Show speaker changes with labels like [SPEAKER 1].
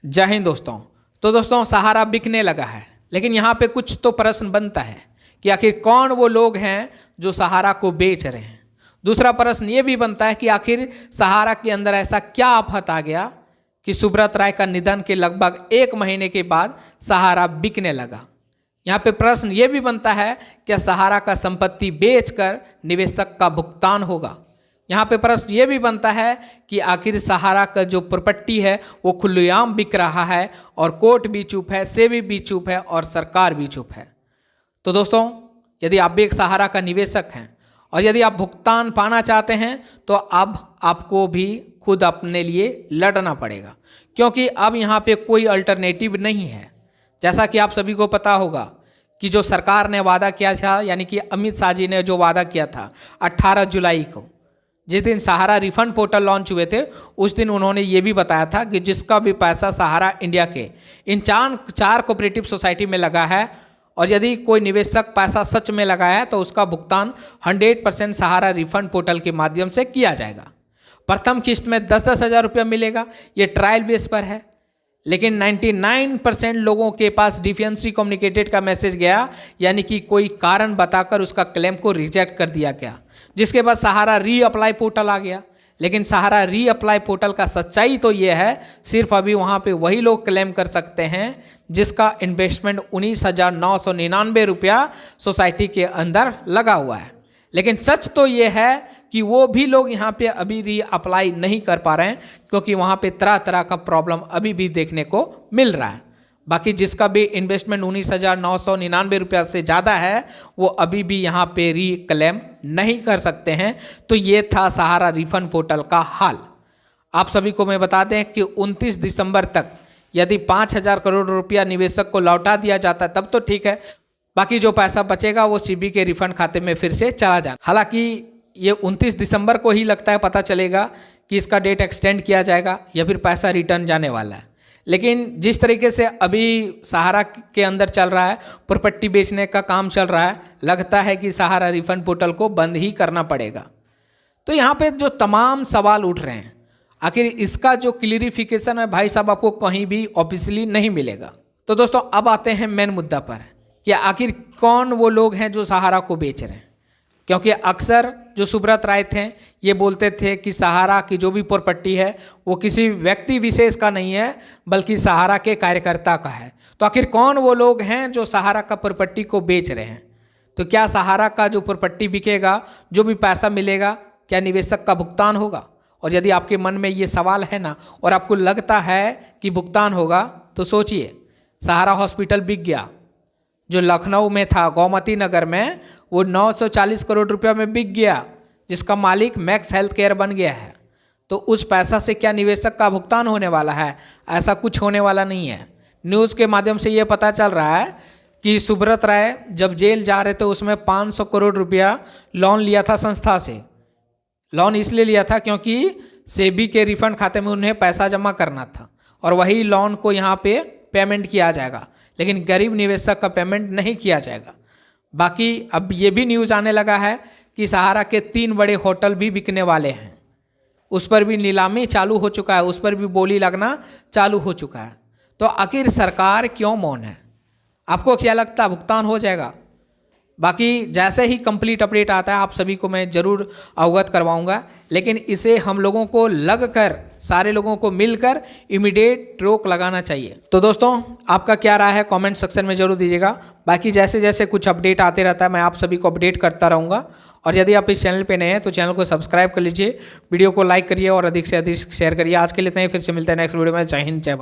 [SPEAKER 1] जय हिंद दोस्तों। तो दोस्तों सहारा बिकने लगा है, लेकिन यहाँ पे कुछ तो प्रश्न बनता है कि आखिर कौन वो लोग हैं जो सहारा को बेच रहे हैं। दूसरा प्रश्न ये भी बनता है कि आखिर सहारा के अंदर ऐसा क्या आफत आ गया कि सुब्रत राय का निधन के लगभग 1 महीने के बाद सहारा बिकने लगा। यहाँ पे प्रश्न ये भी बनता है कि सहारा का संपत्ति बेचकर निवेशक का भुगतान होगा। यहाँ पे प्रश्न ये भी बनता है कि आखिर सहारा का जो प्रॉपर्टी है वो खुलेआम बिक रहा है और कोर्ट भी चुप है, सेबी भी चुप है और सरकार भी चुप है। तो दोस्तों यदि आप भी एक सहारा का निवेशक हैं और यदि आप भुगतान पाना चाहते हैं तो अब आपको भी खुद अपने लिए लड़ना पड़ेगा, क्योंकि अब यहाँ पे कोई अल्टरनेटिव नहीं है। जैसा कि आप सभी को पता होगा कि जो सरकार ने वादा किया था, यानी कि अमित शाह जी ने जो वादा किया था 18 जुलाई को, जिस दिन सहारा रिफंड पोर्टल लॉन्च हुए थे, उस दिन उन्होंने ये भी बताया था कि जिसका भी पैसा सहारा इंडिया के इन चार कोऑपरेटिव सोसाइटी में लगा है और यदि कोई निवेशक पैसा सच में लगाया है तो उसका भुगतान 100% सहारा रिफंड पोर्टल के माध्यम से किया जाएगा। प्रथम किस्त में 10-10 हज़ार रुपया मिलेगा। ये ट्रायल बेस पर है, लेकिन 99% लोगों के पास डिफेंसी कम्युनिकेटेड का मैसेज गया, यानी कि कोई कारण बताकर उसका क्लेम को रिजेक्ट कर दिया गया, जिसके बाद सहारा री अप्लाई पोर्टल आ गया। लेकिन सहारा री अप्लाई पोर्टल का सच्चाई तो ये है, सिर्फ अभी वहाँ पे वही लोग क्लेम कर सकते हैं जिसका इन्वेस्टमेंट 19,999 रुपया सोसाइटी के अंदर लगा हुआ है। लेकिन सच तो ये है कि वो भी लोग यहाँ पे अभी री अप्लाई नहीं कर पा रहे हैं, क्योंकि वहाँ पे तरह तरह का प्रॉब्लम अभी भी देखने को मिल रहा है। बाकी जिसका भी इन्वेस्टमेंट 19,999 रुपया से ज़्यादा है वो अभी भी यहाँ पे री क्लेम नहीं कर सकते हैं। तो ये था सहारा रिफंड पोर्टल का हाल। आप सभी को मैं बता दें कि 29 दिसंबर तक यदि 5,000 करोड़ रुपया निवेशक को लौटा दिया जाता है तब तो ठीक है, बाकी जो पैसा बचेगा वो सीबी के रिफंड खाते में फिर से चला जाना। हालांकि ये 29 दिसंबर को ही लगता है पता चलेगा कि इसका डेट एक्सटेंड किया जाएगा या फिर पैसा रिटर्न जाने वाला है। लेकिन जिस तरीके से अभी सहारा के अंदर चल रहा है, प्रॉपर्टी बेचने का काम चल रहा है, लगता है कि सहारा रिफंड पोर्टल को बंद ही करना पड़ेगा। तो यहाँ पे जो तमाम सवाल उठ रहे हैं, आखिर इसका जो क्लियरिफिकेशन है भाई साहब आपको कहीं भी ऑफिशियली नहीं मिलेगा। तो दोस्तों अब आते हैं मेन मुद्दा पर कि आखिर कौन वो लोग हैं जो सहारा को बेच रहे हैं। क्योंकि अक्सर जो सुब्रत राय थे ये बोलते थे कि सहारा की जो भी प्रॉपर्टी है वो किसी व्यक्ति विशेष का नहीं है बल्कि सहारा के कार्यकर्ता का है। तो आखिर कौन वो लोग हैं जो सहारा का प्रॉपर्टी को बेच रहे हैं? तो क्या सहारा का जो प्रॉपर्टी बिकेगा, जो भी पैसा मिलेगा, क्या निवेशक का भुगतान होगा? और यदि आपके मन में ये सवाल है ना और आपको लगता है कि भुगतान होगा, तो सोचिए सहारा हॉस्पिटल बिक गया जो लखनऊ में था, गोमती नगर में, वो 940 करोड़ रुपया में बिक गया, जिसका मालिक मैक्स हेल्थ केयर बन गया है। तो उस पैसा से क्या निवेशक का भुगतान होने वाला है? ऐसा कुछ होने वाला नहीं है। न्यूज़ के माध्यम से ये पता चल रहा है कि सुब्रत राय जब जेल जा रहे थे उसमें 500 करोड़ रुपया लोन लिया था संस्था से। लोन इसलिए लिया था क्योंकि सेबी के रिफंड खाते में उन्हें पैसा जमा करना था और वही लोन को यहाँ पे पेमेंट किया जाएगा, लेकिन गरीब निवेशक का पेमेंट नहीं किया जाएगा। बाकी अब ये भी न्यूज़ आने लगा है कि सहारा के 3 बड़े होटल भी बिकने वाले हैं, उस पर भी नीलामी चालू हो चुका है, उस पर भी बोली लगना चालू हो चुका है। तो आखिर सरकार क्यों मौन है? आपको क्या लगता है भुगतान हो जाएगा? बाकी जैसे ही कंप्लीट अपडेट आता है आप सभी को मैं ज़रूर अवगत करवाऊंगा, लेकिन इसे हम लोगों को लगकर, सारे लोगों को मिलकर इमीडिएट रोक लगाना चाहिए। तो दोस्तों आपका क्या राय है कमेंट सेक्शन में ज़रूर दीजिएगा। बाकी जैसे जैसे कुछ अपडेट आते रहता है मैं आप सभी को अपडेट करता रहूँगा। और यदि आप इस चैनल पर नए हैं तो चैनल को सब्सक्राइब कर लीजिए, वीडियो को लाइक करिए और अधिक से अधिक शेयर करिए। आज के लिए इतना ही, फिर से मिलते हैं नेक्स्ट वीडियो में। जय हिंद, जय भारत।